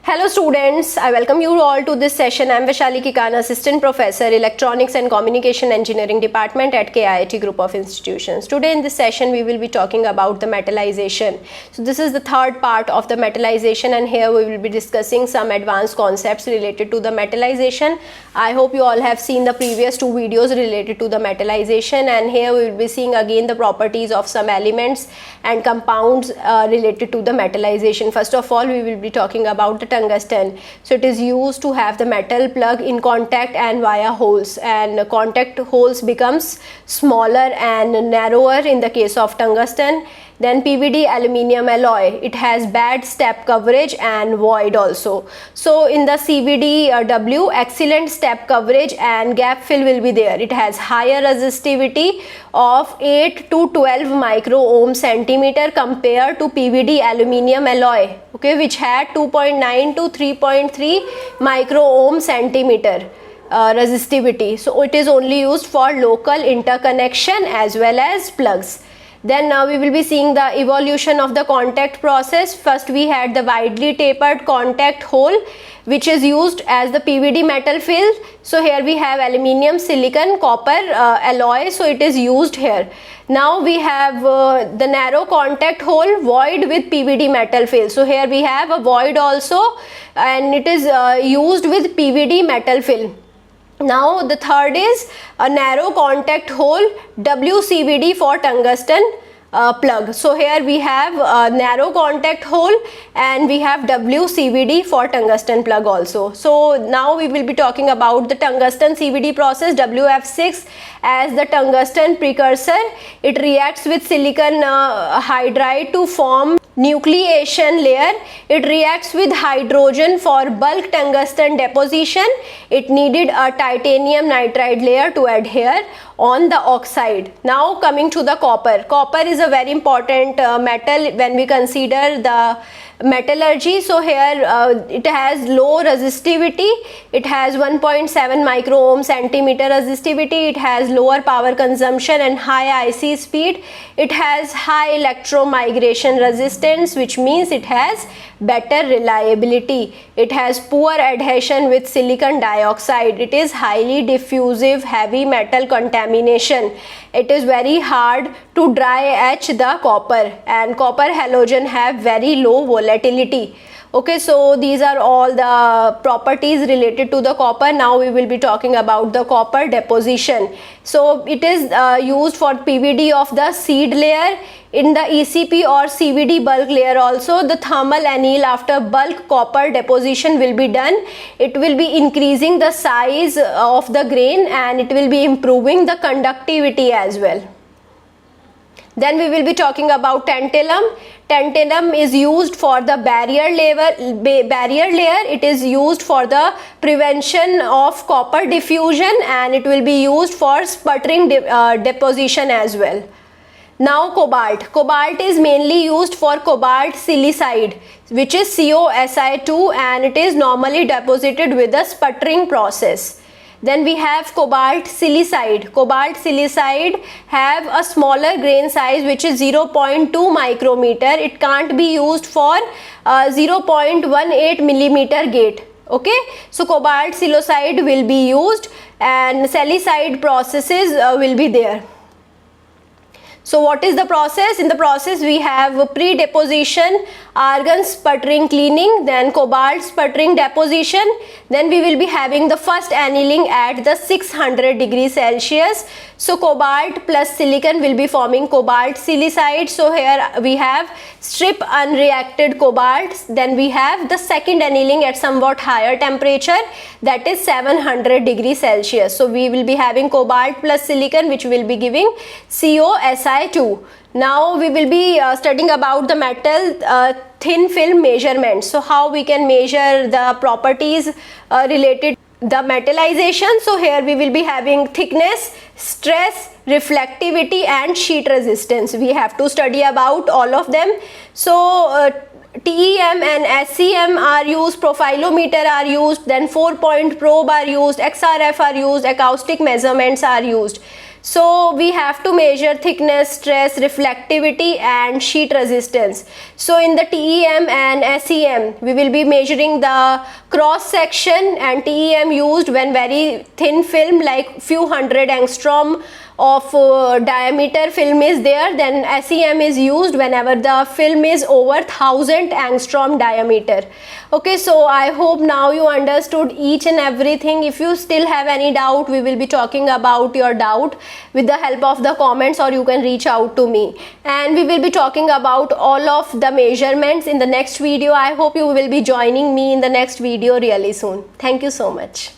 Hello students, I welcome you all to this session. I am Vaishali Kikana, Assistant Professor, Electronics and Communication Engineering Department at KIIT Group of Institutions. Today in this session we will be talking about the metallization. So this is the third part of the metallization, and here we will be discussing some advanced concepts related to the metallization. I hope you all have seen the previous two videos related to the metallization, and here we will be seeing again the properties of some elements and compounds related to the metallization. First of all, we will be talking about the tungsten. So it is used to have the metal plug in contact and via holes, and contact holes becomes smaller and narrower in the case of tungsten. Then PVD aluminium alloy, it has bad step coverage and void also. So in the CVD excellent step coverage and gap fill will be there. It has higher resistivity of 8 to 12 micro ohm centimeter compared to PVD aluminium alloy, okay, which had 2.9 to 3.3 micro ohm centimeter resistivity. So it is only used for local interconnection as well as plugs. Then now we will be seeing the evolution of the contact process. First we had the widely tapered contact hole, which is used as the PVD metal fill. So here we have aluminium, silicon, copper alloy, so it is used here. Now we have the narrow contact hole void with PVD metal fill. So here we have a void also, and it is used with PVD metal fill. Now the third is a narrow contact hole WCVD for tungsten plug. So here we have a narrow contact hole and we have WCVD for tungsten plug also. So now we will be talking about the tungsten CVD process, WF6 as the tungsten precursor. It reacts with silicon hydride to form nucleation layer. It reacts with hydrogen for bulk tungsten deposition. It needed a titanium nitride layer to adhere on the oxide. Now coming to the copper. Copper is a very important metal when we consider the metallurgy. So here it has low resistivity. It has 1.7 micro ohm centimeter resistivity. It has lower power consumption and high IC speed. It has high electromigration resistance, which means it has better reliability. It has poor adhesion with silicon dioxide. It is highly diffusive, heavy metal contamination. It is very hard to dry etch the copper, and copper halogen have very low volatility. Okay, so these are all the properties related to the copper. Now we will be talking about the copper deposition. So it is used for PVD of the seed layer. In the ECP or CVD bulk layer also, the thermal anneal after bulk copper deposition will be done. It will be increasing the size of the grain and it will be improving the conductivity as well. Then we will be talking about tantalum. Tantalum is used for the barrier layer. It is used for the prevention of copper diffusion, and it will be used for sputtering deposition as well. Now cobalt. Cobalt is mainly used for cobalt silicide, which is COSI2, and it is normally deposited with the sputtering process. Then we have cobalt silicide. Cobalt silicide have a smaller grain size, which is 0.2 micrometer. It can't be used for 0.18 millimeter gate. Okay, so cobalt silicide will be used and silicide processes will be there. So what is the process? In the process we have pre-deposition, argon sputtering cleaning, then cobalt sputtering deposition. Then we will be having the first annealing at the 600 degrees Celsius. So cobalt plus silicon will be forming cobalt silicide. So here we have strip unreacted cobalt. Then we have the second annealing at somewhat higher temperature, that is 700 degrees Celsius. So we will be having cobalt plus silicon, which will be giving COSI2. Now we will be studying about the metal thin film measurement. So how we can measure the properties related the metallization. So here we will be having thickness, stress, reflectivity and sheet resistance. We have to study about all of them. So TEM and SEM are used, profilometer are used, then 4-point probe are used, XRF are used, acoustic measurements are used. So we have to measure thickness, stress, reflectivity and sheet resistance. So in the TEM and SEM, we will be measuring the cross section, and TEM used when very thin film like few hundred angstrom of diameter film is there. Then SEM is used whenever the film is over 1000 angstrom diameter. Okay, so I hope now you understood each and everything. If you still have any doubt, we will be talking about your doubt with the help of the comments, or you can reach out to me, and we will be talking about all of the measurements in the next video. I hope you will be joining me in the next video really soon. Thank you so much.